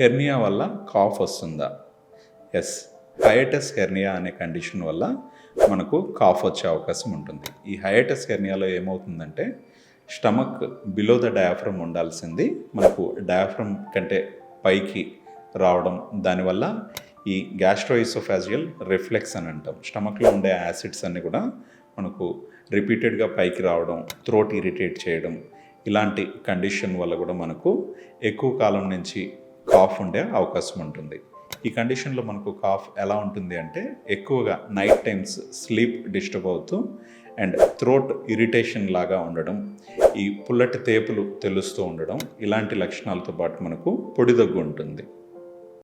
Hernia వల్ల cough వస్తుందా? Yes, హైయటస్ hernia అనే కండిషన్ వల్ల మనకు కాఫ్ వచ్చే అవకాశం ఉంటుంది. ఈ హైయటస్ హెర్నియాలో ఏమవుతుందంటే స్టమక్ బిలో ద డయాఫ్రమ్ ఉండాల్సింది మనకు డయాఫ్రమ్ కంటే పైకి రావడం, దానివల్ల ఈ గ్యాస్ట్రోఇసోఫాజియల్ రిఫ్లెక్స్ అని అంటాం. స్టమక్లో ఉండే యాసిడ్స్ అన్నీ కూడా మనకు రిపీటెడ్గా పైకి రావడం, థ్రోట్ ఇరిటేట్ చేయడం, ఇలాంటి కండిషన్ వల్ల కూడా మనకు ఎక్కువ కాలం నుంచి కాఫ్ ఉండే అవకాశం ఉంటుంది. ఈ కండిషన్లో మనకు కాఫ్ ఎలా ఉంటుంది అంటే ఎక్కువగా నైట్ టైమ్స్ స్లీప్ డిస్టర్బ్ అవుతూ అండ్ థ్రోట్ ఇరిటేషన్ లాగా ఉండడం, ఈ పుల్లటి తేపులు తెలుస్తూ ఉండడం, ఇలాంటి లక్షణాలతో పాటు మనకు పొడి దగ్గు ఉంటుంది.